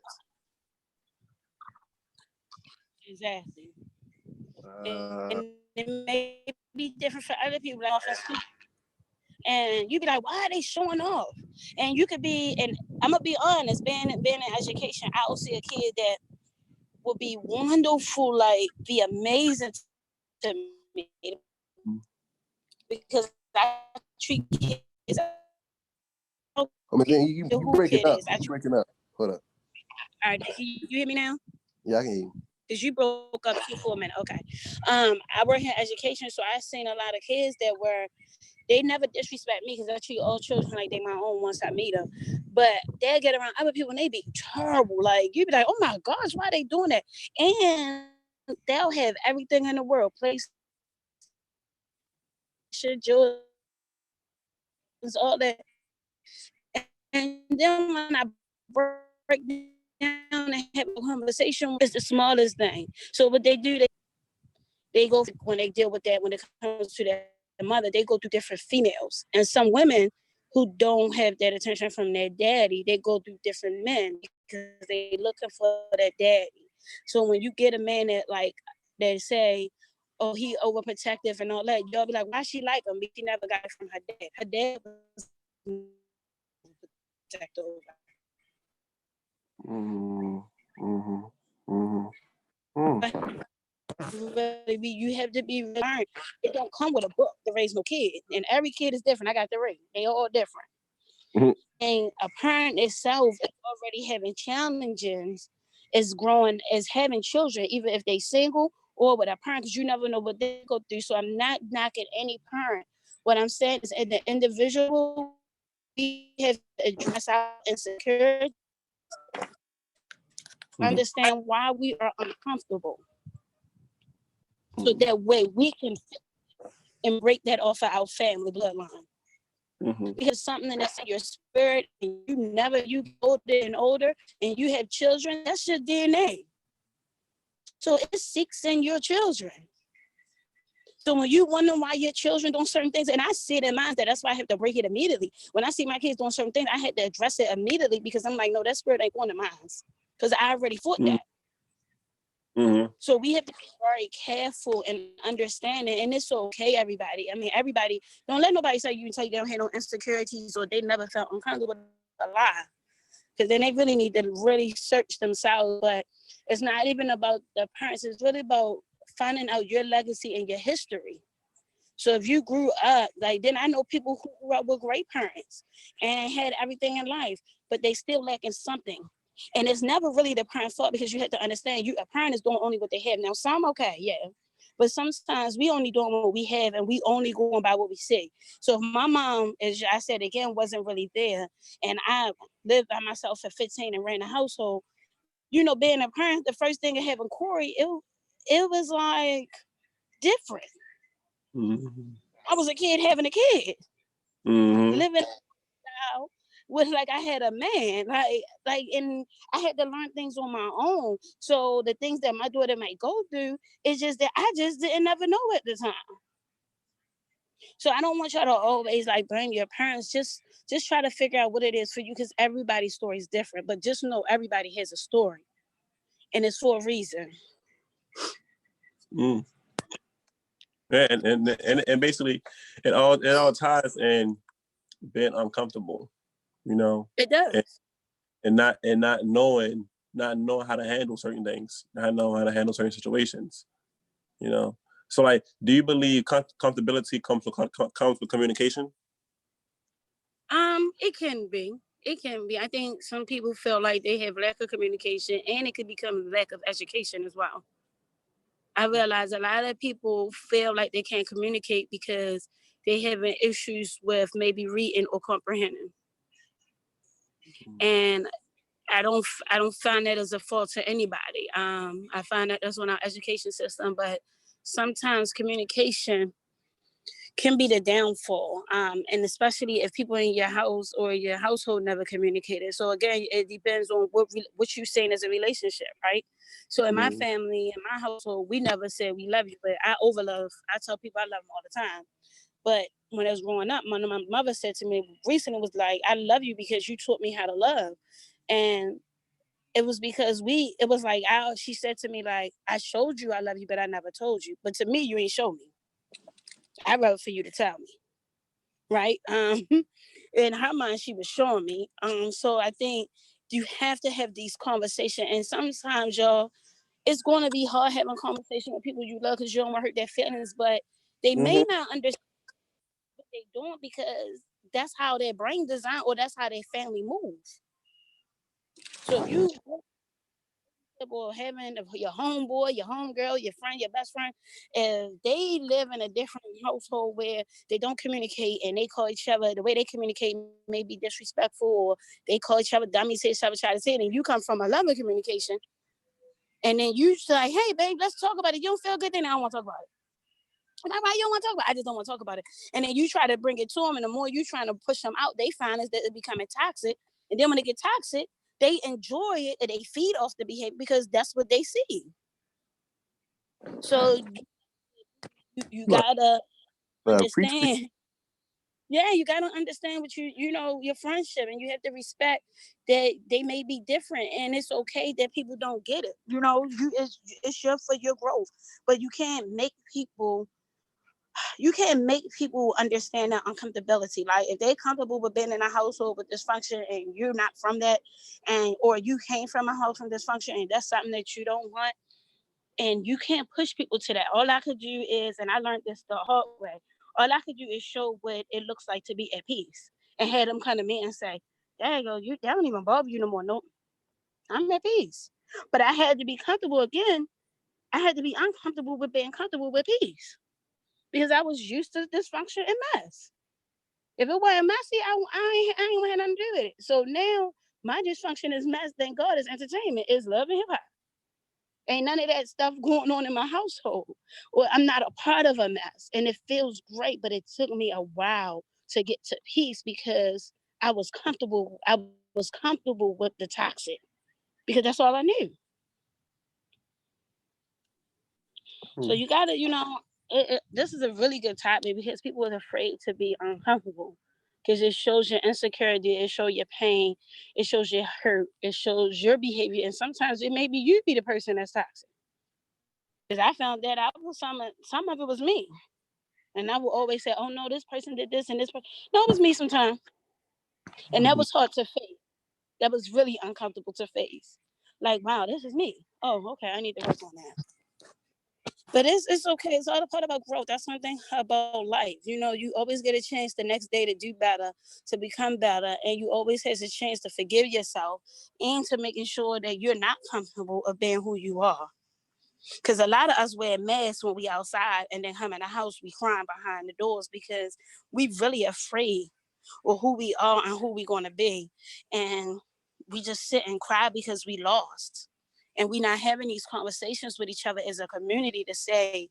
Speaker 3: Exactly. And it may be different for other people. Like, and you be like, why are they showing off? And you could be, and I'm gonna be honest, being in education, I will see a kid that would be wonderful, like be amazing to me, because I treat kids.
Speaker 1: I mean, you breaking up. You breaking up. Hold up.
Speaker 3: All right, can you hear me now?
Speaker 1: Yeah, I can hear you.
Speaker 3: Because you broke up too for a minute. Okay. I work in education, so I've seen a lot of kids that they never disrespect me because I treat all children like they my own once I meet them. But they'll get around other people and they be terrible. Like, you be like, oh my gosh, why are they doing that? And they'll have everything in the world. Jewels, all that. And then when I break down and have a conversation, it's the smallest thing. So what they do, they go, when they deal with that, when it comes to their mother, they go through different females. And some women who don't have that attention from their daddy, they go through different men because they looking for that daddy. So when you get a man that, like, they say, oh, he overprotective and all that, y'all be like, why she like him? Because she never got it from her dad. Her dad was protective. Really, you have to be learned. It don't come with a book to raise no kid, and every kid is different. I got 3; they all different. And a parent itself is already having challenges, is growing, is having children, even if they single or with a parent, because you never know what they go through. So I'm not knocking any parent. What I'm saying is, at the individual, we have to address our insecurity, understand why we are uncomfortable, so that way we can and break that off of our family bloodline. Because something that's in your spirit, and you older and older, and you have children, that's your DNA. So it seeks in your children. So when you wonder why your children doing certain things, and I see it in mine, that's why I have to break it immediately. When I see my kids doing certain things, I had to address it immediately, because I'm like, no, that spirit ain't going to mine, because I already fought that. So we have to be very careful and understanding, and it's okay, everybody. I mean, everybody, don't let nobody say you they don't have no insecurities or they never felt uncomfortable. A lie, because then they really need to really search themselves. But it's not even about the parents; it's really about finding out your legacy and your history. So if you grew up, like, then I know people who grew up with great parents and had everything in life, but they still lacking something. And it's never really the parent's fault, because you have to understand, a parent is doing only what they have. Now, some, okay, yeah. But sometimes we only doing what we have, and we only going by what we see. So if my mom, as I said again, wasn't really there, and I lived by myself at 15 and ran a household, being a parent, the first thing of having Corey, it was like different. I was a kid having a kid. Living out with, like, I had a man, and I had to learn things on my own. So the things that my daughter might go through, it's just that I just didn't never know at the time. So I don't want y'all to always like blame your parents. Just try to figure out what it is for you, because everybody's story is different. But just know everybody has a story, and it's for a reason.
Speaker 2: Yeah, and basically, it all ties in being uncomfortable.
Speaker 3: It does.
Speaker 2: and not knowing how to handle certain things, not knowing how to handle certain situations, you know. So like, do you believe comfortability comes with communication?
Speaker 3: It can be. It can be. I think some people feel like they have lack of communication, and it could become lack of education as well. I realize a lot of people feel like they can't communicate because they having issues with maybe reading or comprehending. And I don't find that as a fault to anybody. I find that that's on our education system, but sometimes communication can be the downfall, and especially if people in your house or your household never communicated. So again, it depends on what you're saying as a relationship, right? So in my family, in my household, we never said we love you, but I overlove. I tell people I love them all the time. But when I was growing up, my mother said to me recently, was like, I love you because you taught me how to love. And it was because it was like, she said to me, like, I showed you I love you, but I never told you. But to me, you ain't show me. I'd rather for you to tell me. Right. In her mind, she was showing me. So I think you have to have these conversations. And sometimes, y'all, it's going to be hard having a conversation with people you love because you don't want to hurt their feelings, but they may not understand what they're doing because that's how their brain design or that's how their family moves. So if you or having your homeboy, your homegirl, your friend, your best friend, if they live in a different household where they don't communicate and they call each other, the way they communicate may be disrespectful, or they call each other dummies, say each other, try to say it, and you come from a loving communication, and then you say, hey, babe, let's talk about it. You don't feel good, then I don't want to talk about it. Like, why you don't want to talk about it? I just don't want to talk about it. And then you try to bring it to them, and the more you trying to push them out, they find is that it's becoming toxic. And then when it get toxic, they enjoy it and they feed off the behavior because that's what they see. So you gotta understand. Yeah, you gotta understand what your friendship, and you have to respect that they may be different, and it's okay that people don't get it. It's for your growth, but you can't make people understand that uncomfortability. Like if they're comfortable with being in a household with dysfunction and you're not from that, or you came from a house from dysfunction and that's something that you don't want, and you can't push people to that. All I could do is, and I learned this the hard way, all I could do is show what it looks like to be at peace and have them come to me and say, there you go, that don't even bother you no more. Nope, I'm at peace. But I had to be comfortable again. I had to be uncomfortable with being comfortable with peace because I was used to dysfunction and mess. If it wasn't messy, I ain't had nothing to do with it. So now my dysfunction is mess. Thank God is entertainment. It's love and hip hop. Ain't none of that stuff going on in my household. Or I'm not a part of a mess. And it feels great, but it took me a while to get to peace because I was comfortable. I was comfortable with the toxic because that's all I knew. So you gotta, this is a really good topic because people are afraid to be uncomfortable because it shows your insecurity, it shows your pain, it shows your hurt, it shows your behavior, and sometimes it may be you be the person that's toxic. Because I found that out, some of it was me, and I will always say, "Oh no, this person did this and this person." No, it was me sometimes, and that was hard to face. That was really uncomfortable to face. Like, wow, this is me. Oh, okay, I need to work on that. But it's okay. It's all a part about growth. That's one thing about life. You always get a chance the next day to do better, to become better, and you always has a chance to forgive yourself and to making sure that you're not comfortable of being who you are. Because a lot of us wear masks when we outside and then come in the house, we crying behind the doors because we really afraid of who we are and who we going to be. And we just sit and cry because we lost. And we not having these conversations with each other as a community to say,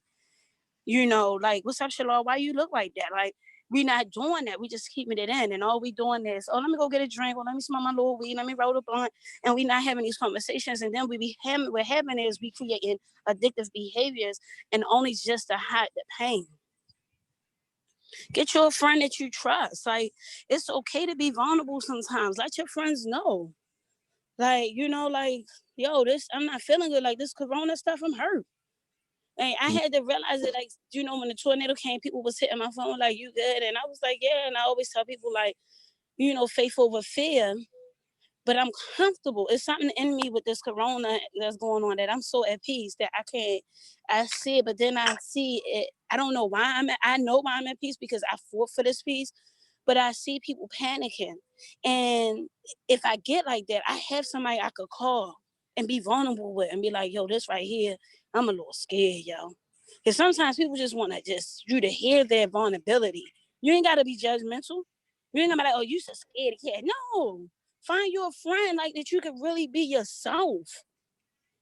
Speaker 3: like, what's up, Shalom? Why you look like that? Like, we not doing that. We just keeping it in. And all we doing is, let me go get a drink. Or let me smoke my little weed. Let me roll a blunt. And we not having these conversations. And then we're having is we creating addictive behaviors and only just to hide the pain. Get you a friend that you trust. Like, it's okay to be vulnerable sometimes. Let your friends know. Like, yo, I'm not feeling good. Like, this corona stuff, I'm hurt. And I had to realize it, like, when the tornado came, people was hitting my phone like, you good? And I was like, yeah. And I always tell people, like, faith over fear. but I'm comfortable. It's something in me with this corona that's going on that I'm so at peace that I see it, but then I see it. I don't know why I know why I'm at peace because I fought for this peace, but I see people panicking. And if I get like that, I have somebody I could call and be vulnerable with and be like, yo, this right here, I'm a little scared, yo. Because sometimes people just want to just you to hear their vulnerability. You ain't got to be judgmental. You ain't gonna be like, oh, you so scared kid. No, find you a friend like that you could really be yourself.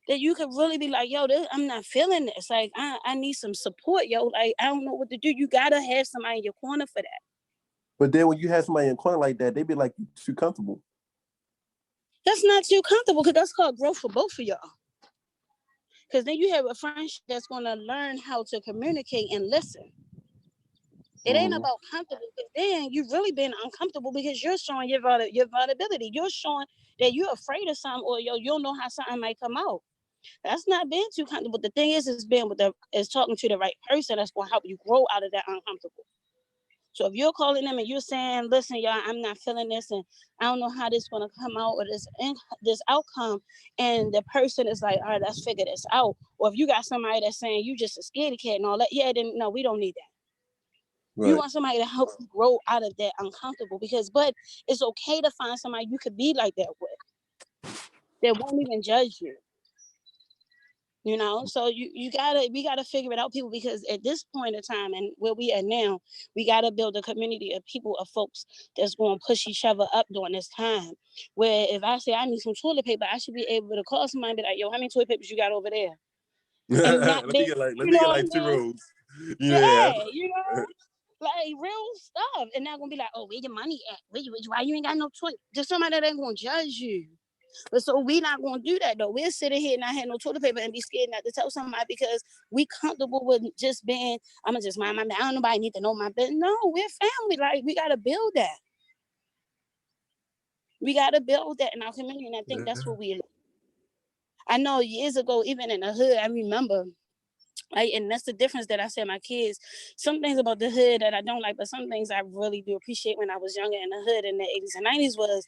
Speaker 3: That you could really be like, yo, I'm not feeling this. Like, I need some support, yo. Like, I don't know what to do. You gotta have somebody in your corner for that.
Speaker 1: But then when you have somebody in the corner like that, they be like, you too comfortable.
Speaker 3: That's not too comfortable because that's called growth for both of y'all. Because then you have a friendship that's gonna learn how to communicate and listen. It ain't about comfortable, because then you've really been uncomfortable because you're showing your vulnerability. You're showing that you're afraid of something, or you don't know how something might come out. That's not being too comfortable. The thing is being is talking to the right person that's gonna help you grow out of that uncomfortable. So if you're calling them and you're saying, listen, y'all, I'm not feeling this and I don't know how this is going to come out or this outcome, and the person is like, all right, let's figure this out. Or if you got somebody that's saying you just a scaredy cat and all that, yeah, then no, we don't need that. Right. You want somebody to help you grow out of that uncomfortable but it's okay to find somebody you could be like that with. That won't even judge you. You know, so we gotta figure it out, people, because at this point in time and where we are now, we gotta build a community of people, of folks that's going to push each other up during this time. Where if I say I need some toilet paper, I should be able to call somebody and be like, yo, how many toilet papers you got over there? And not
Speaker 2: let me get like 2 rolls.
Speaker 3: Yeah, you know, like real stuff. And they're gonna be like, oh, where your money at? Why you ain't got no toilet? There's somebody that ain't gonna judge you. But so we not gonna do that though. We're sitting here and not have no toilet paper and be scared not to tell somebody because we comfortable with just being, I'm gonna just mind my business. I don't nobody need to know my business. No, we're family. Like we gotta build that. We gotta build that in our community, and I think that's what I know years ago, even in the hood, I remember. And that's the difference that I said my kids. Some things about the hood that I don't like, but some things I really do appreciate when I was younger in the hood in the 80s and 90s was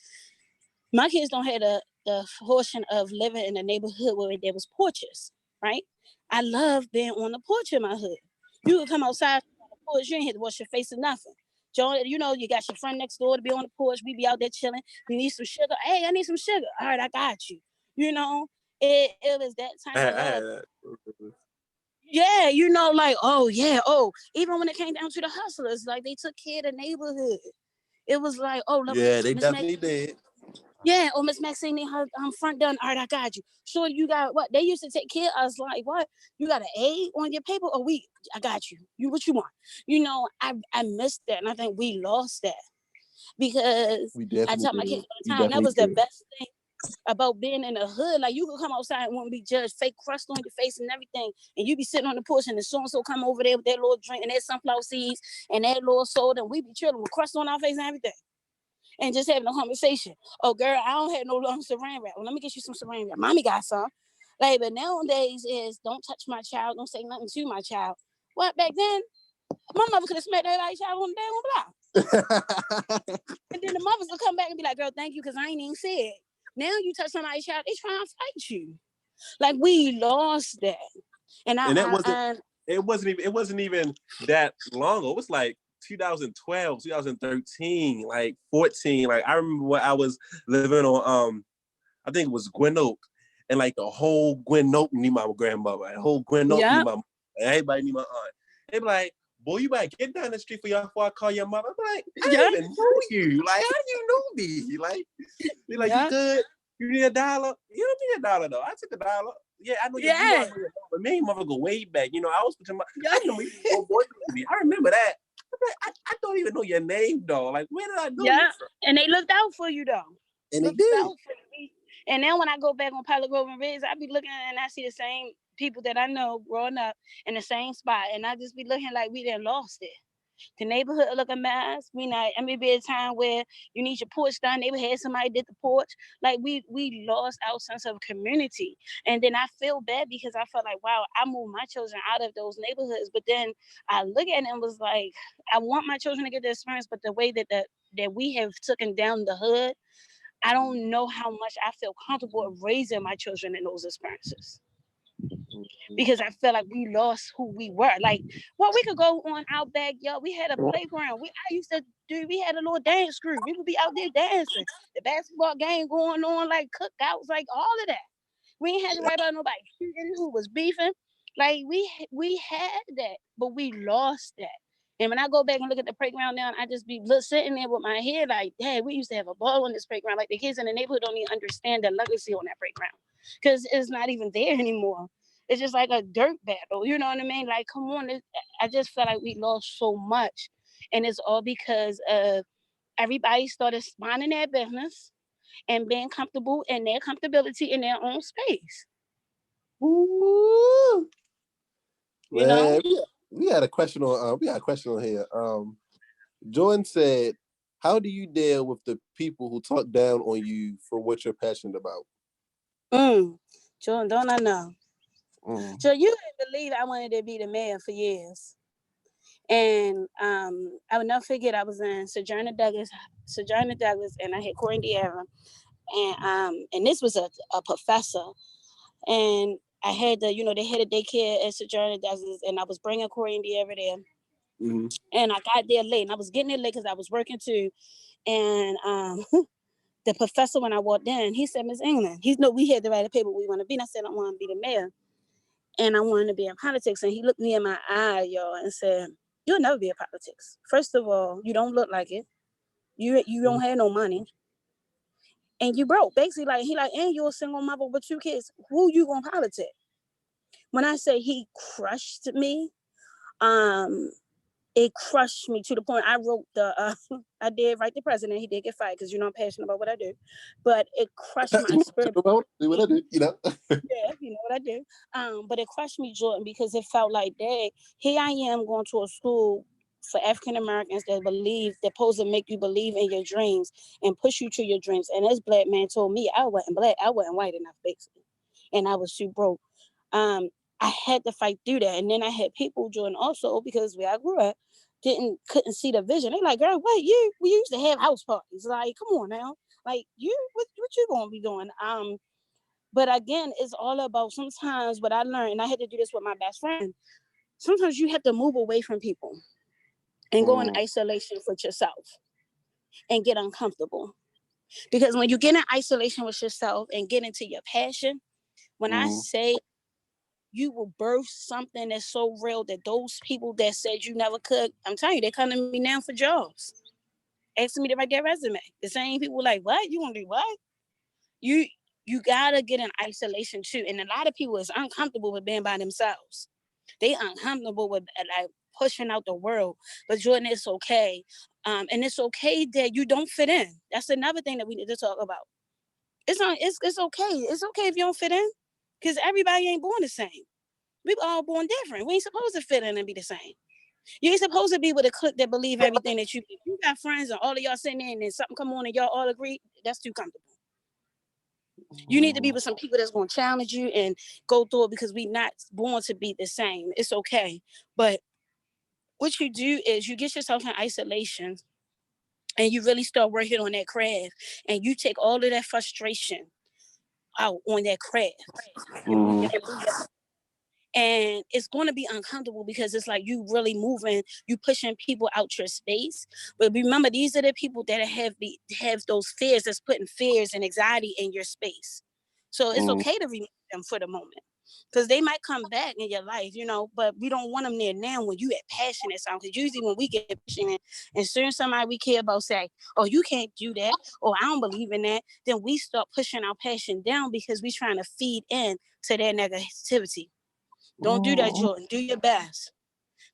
Speaker 3: my kids don't have the fortune of living in a neighborhood where there was porches, right? I love being on the porch in my hood. You could come outside on the porch, you ain't have to wash your face or nothing. Joe, you know, you got your friend next door to be on the porch. We be out there chilling. You need some sugar. Hey, I need some sugar. All right, I got you. You know, it was that type of love. Yeah, you know, like, oh, yeah, even when it came down to the hustlers, like, they took care of the neighborhood. It was like, oh, look,
Speaker 1: yeah, they definitely did.
Speaker 3: Yeah, or Miss Maxine need her front done. All right, I got you. Sure, you got what? They used to take care of us like what? You got an A on your paper, or I got you. What you want? You know, I missed that, and I think we lost that because I tell my kids all the time that was the best thing about being in the hood. Like you could come outside and won't be judged, fake crust on your face and everything, and you be sitting on the porch and the so and so come over there with their little drink and their sunflower seeds and their little soda, and we be chilling with crust on our face and everything. And just having a conversation. Oh, girl, I don't have no saran wrap. Well, let me get you some saran wrap. Mommy got some. Like, but nowadays is don't touch my child. Don't say nothing to my child. What, back then, my mother could have smacked everybody's child on the damn block. And then the mothers will come back and be like, girl, thank you, because I ain't even said it. Now you touch somebody's child, they trying to fight you. Like, we lost that. And
Speaker 2: it wasn't even that long ago. It was like 2012, 2013, like 14. Like I remember when I was living on I think it was Gwen Oak, and like the whole Gwen Oak knew my grandmother, the whole Gwen Oak knew my mom, everybody knew my aunt. They be like, boy, you better get down the street before I call your mother. I'm like, I don't even know you. Like, how do you know me? Like, be like, you good? You need $1? You don't need $1 though. I took $1. Yeah, I know your mother, but me and mother go way back. You know, I was between I know you boy. I remember that. I don't even know your name though. Like, where did I know you from?
Speaker 3: And they looked out for you though.
Speaker 1: And they did.
Speaker 3: And then when I go back on Pilot Grove and Ridge, I be looking and I see the same people that I know growing up in the same spot, and I just be looking like we done lost it. The neighborhood look a mess. Be a time where you need your porch done. They had somebody did the porch. Like we lost our sense of community. And then I feel bad because I felt like, wow, I moved my children out of those neighborhoods. But then I look at it and was like, I want my children to get the experience, but the way that we have taken down the hood, I don't know how much I feel comfortable of raising my children in those experiences. Because I feel like we lost who we were. Like, well, we could go on our backyard. We had a playground. I used to do. We had a little dance group. We would be out there dancing. The basketball game going on, like cookouts, like all of that. We ain't had to worry about nobody shooting who was beefing. Like we had that, but we lost that. And when I go back and look at the playground now, I just be sitting there with my head like, Dad, we used to have a ball on this playground. Like the kids in the neighborhood don't even understand the legacy on that playground because it's not even there anymore. It's just like a dirt battle. You know what I mean? Like, come on. I just felt like we lost so much. And it's all because of everybody started minding their business and being comfortable in their comfortability in their own space.
Speaker 1: Ooh.
Speaker 3: You know?
Speaker 1: We had a question on here. Jordan said, how do you deal with the people who talk down on you for what you're passionate about?
Speaker 3: Jordan, don't I know? So you didn't believe I wanted to be the mayor for years. And I would never forget I was in Sojourner Douglas, and I had Corey Indiana. And this was a professor. And I had they had a daycare at Sojourner Douglas, and I was bringing Corey Indiana there. Mm-hmm. And I got there late, and I was getting there late because I was working too. And the professor, when I walked in, he said, Miss England, we had to write a paper we want to be. And I said, I want to be the mayor. And I wanted to be in politics. And he looked me in my eye, y'all, and said, you'll never be in politics. First of all, you don't look like it. You don't have no money. And you broke. Basically, and you're a single mother with 2 kids. Who you gonna politic? When I say he crushed me, it crushed me to the point I wrote I did write the president. He did get fired because I'm passionate about what I do, but it crushed my spirit.
Speaker 1: Do what I do,
Speaker 3: Yeah, you know what I do. But it crushed me, Jordan, because it felt like, dang, here I am going to a school for African Americans that supposed to make you believe in your dreams and push you to your dreams. And this black man told me I wasn't black, I wasn't white enough, basically, and I was too broke. I had to fight through that, and then I had people join also because where I grew up couldn't see the vision. They're like, girl, what we used to have house parties. Like, come on now, like what you gonna be doing? But again, it's all about sometimes what I learned, and I had to do this with my best friend. Sometimes you have to move away from people and go in isolation with yourself and get uncomfortable. Because when you get in isolation with yourself and get into your passion, when I say you will birth something that's so real that those people that said you never could, I'm telling you, they're coming to me now for jobs, asking me to write their resume. The same people like, what? You want to do what? You gotta get in isolation too. And a lot of people is uncomfortable with being by themselves. They uncomfortable with like pushing out the world. But Jordan, it's okay. And it's okay that you don't fit in. That's another thing that we need to talk about. It's okay. It's okay if you don't fit in. Because everybody ain't born the same. We all born different. We ain't supposed to fit in and be the same. You ain't supposed to be with a clique that believe everything that you got friends and all of y'all sitting in and something come on and y'all all agree. That's too comfortable. You need to be with some people that's going to challenge you and go through it because we not born to be the same. It's okay. But what you do is you get yourself in isolation and you really start working on that craft and you take all of that frustration out on that craft. And it's going to be uncomfortable because it's like you really moving, you pushing people out your space. But remember, these are the people that have those fears, that's putting fears and anxiety in your space. So it's okay to remove them for the moment because they might come back in your life, but we don't want them there now when you at passionate sound. Because usually when we get passionate and certain somebody we care about say, oh, you can't do that, or I don't believe in that, then we start pushing our passion down because we trying to feed in to their negativity. Don't do that, Jordan. Do your best.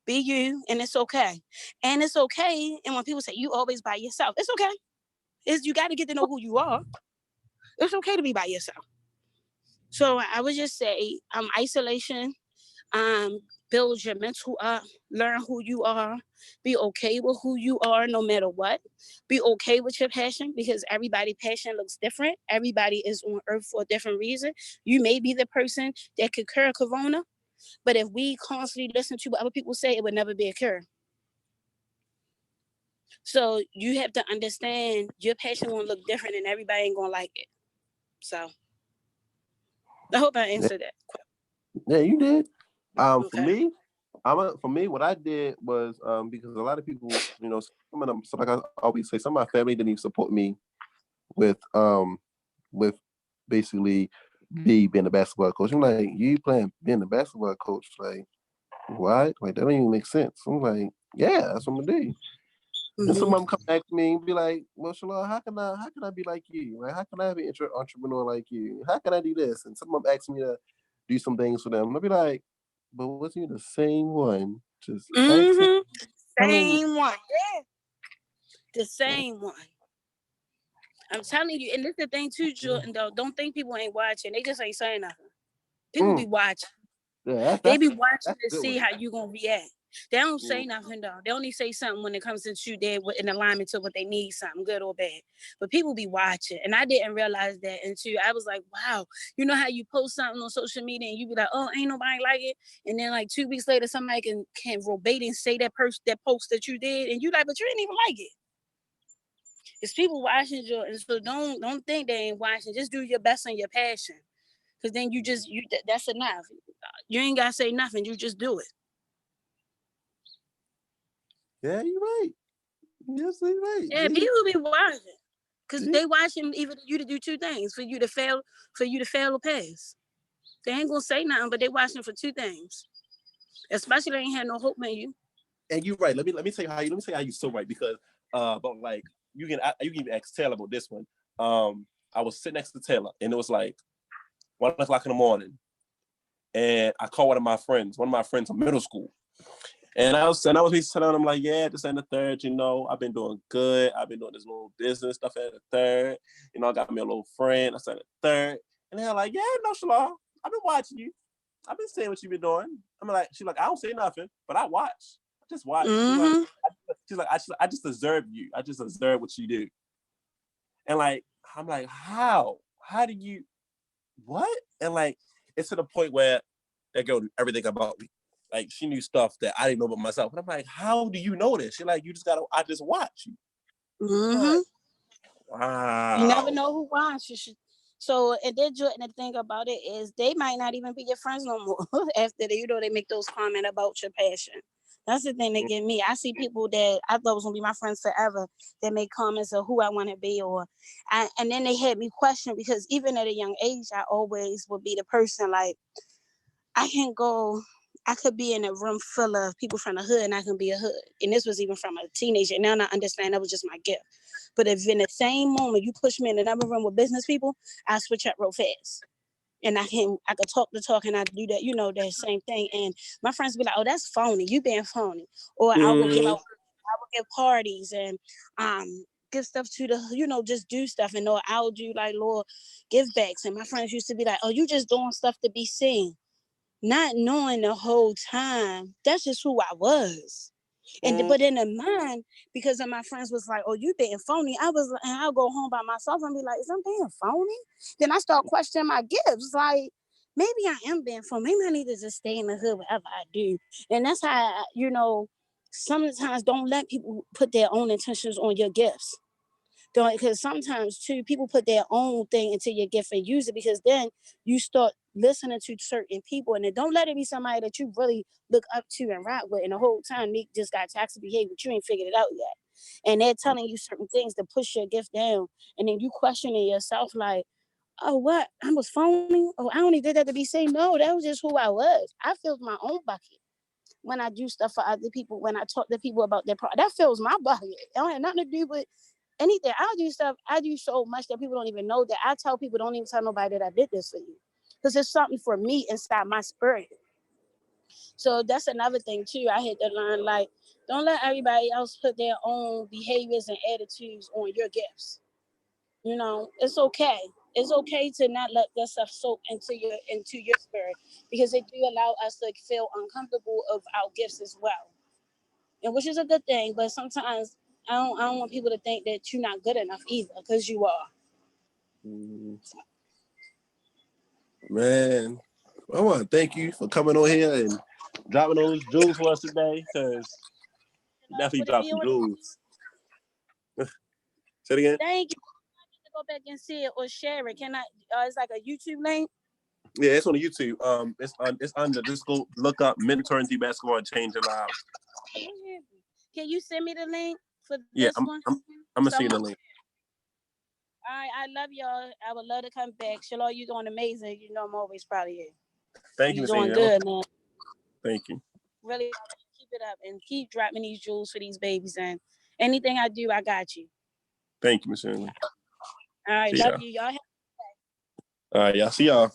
Speaker 3: Be you, and it's okay. And it's okay. And when people say you always by yourself, it's okay. You got to get to know who you are. It's okay to be by yourself. So I would just say, isolation, build your mental up, learn who you are, be okay with who you are no matter what. Be okay with your passion because everybody's passion looks different. Everybody is on earth for a different reason. You may be the person that could cure corona. But if we constantly listen to what other people say, it would never be a cure. So you have to understand your passion won't look different and everybody ain't gonna like it. So I hope I answered that.
Speaker 1: Yeah, you did. For
Speaker 3: Okay.
Speaker 1: me, for me, what I did was because a lot of people, you know, some of them, so like I always say, some of my family didn't even support me with basically me being a basketball coach. I'm like, you playing being a basketball coach, like what? Like that don't even make sense. I'm like, yeah, that's what I'm gonna do. And some of them come back to me and be like, well, Shalal, how can I be like you? Like, how can I be an entrepreneur like you? How can I do this? And some of them ask me to do some things for them. I'll be like, but wasn't you the same one? Just asking.
Speaker 3: Same one. Yeah. The same one. I'm telling you, and this is the thing too, Jordan, though. Don't think people ain't watching. They just ain't saying nothing. People be watching.
Speaker 1: Yeah,
Speaker 3: they be watching to see
Speaker 1: one.
Speaker 3: how you gonna react. They don't say nothing though. They only say something when it comes to you there in alignment to what they need, something good or bad. But people be watching, and I didn't realize that until I was like, wow. You know how you post something on social media and you be like, oh, ain't nobody like it, and then like 2 weeks later somebody can verbatim say that post that you did, and you like, but you didn't even like it. It's people watching you, and so don't think they ain't watching. Just do your best on your passion, because then that's enough. You ain't gotta say nothing. You just do it.
Speaker 1: Yeah, you're right. Yes, you're right.
Speaker 3: Yeah, people be watching, because they watching even you to do two things: for you to fail or pass. They ain't gonna say nothing, but they watching for two things. Especially they ain't had no hope in you.
Speaker 2: And you're right. Let me tell you how you're so right, because but like you can ask Taylor about this one. I was sitting next to Taylor and it was like 1:00 in the morning, and I called one of my friends from middle school. And I was telling him, like, yeah, this and the third, you know, I've been doing good. I've been doing this little business stuff at the third. You know, I got me a little friend. I said the third. And they're like, yeah, no, Shalal, I've been watching you. I've been saying what you've been doing. She's like, I don't say nothing, but I watch. I just watch. She's like, I just observe you. I just observe what you do. And like, I'm like, how? How do you, what? And like, it's to the point where that girl knew everything about me. Like, she knew stuff that I didn't know about myself. And I'm like, how do you know this? She's like, I just watch you. Like, wow.
Speaker 3: You never know who watches. So, and then the thing about it is they might not even be your friends no more after they make those comments about your passion. That's the thing that get me. I see people that I thought was gonna be my friends forever that make comments of who I want to be, and then they had me question, because even at a young age, I always would be the person like, I could be in a room full of people from the hood and I can be a hood. And this was even from a teenager. Now I understand that was just my gift. But if in the same moment you push me in another room with business people, I switch up real fast. And I could talk the talk and I do that, that same thing. And my friends be like, oh, that's phony. You being phony. Or I will give parties and give stuff to the, just do stuff. And I'll do like little give backs. And my friends used to be like, oh, you just doing stuff to be seen. Not knowing the whole time, that's just who I was. But in the mind, because of my friends was like, oh, you being phony. I'll go home by myself and be like, is I being phony? Then I start questioning my gifts. Like, maybe I am being phony. Maybe I need to just stay in the hood, whatever I do. And that's how, sometimes don't let people put their own intentions on your gifts. Because sometimes too, people put their own thing into your gift and use it, because then you start listening to certain people, and then don't let it be somebody that you really look up to and rock with, and the whole time they just got toxic behavior, but you ain't figured it out yet, and they're telling you certain things to push your gift down, and then you questioning yourself like, oh, what, I was phony? Oh, I only did that to be saying no, that was just who I was. I filled my own bucket when I do stuff for other people, when I talk to people about their product. That fills my bucket. It don't have nothing to do with anything. I do so much that people don't even know, that I tell people, don't even tell nobody that I did this for you, because it's something for me inside my spirit. So that's another thing too. I had to learn, like, don't let everybody else put their own behaviors and attitudes on your gifts. It's okay. It's okay to not let that stuff soak into your spirit, because it do allow us to feel uncomfortable of our gifts as well, and which is a good thing. But sometimes I don't want people to think that you're not good enough either, because you are.
Speaker 2: Man, I want to thank you for coming on here and dropping those jewels for us today, because definitely dropped some jewels. Say it again.
Speaker 3: Thank you. I need to go back and see it or share it. Can I? It's like a YouTube link.
Speaker 2: Yeah, it's on YouTube. It's under. Just go look up Mentoring Through Basketball and Change Your Lives.
Speaker 3: Can you send me the link for
Speaker 2: Yeah,
Speaker 3: this one?
Speaker 2: I'm gonna see the link.
Speaker 3: All right, I love y'all. I would love to come back. Shalom, you doing amazing. You know I'm always proud of you.
Speaker 2: Thank you,
Speaker 3: You
Speaker 2: Miss
Speaker 3: doing
Speaker 2: Amy.
Speaker 3: good, man.
Speaker 2: Thank you.
Speaker 3: Really keep it up and keep dropping these jewels for these babies. And anything I do, I got you.
Speaker 2: Thank you, Miss Amy.
Speaker 3: All right,
Speaker 2: See
Speaker 3: love
Speaker 2: y'all.
Speaker 3: you. Y'all have
Speaker 2: All right, y'all. See y'all.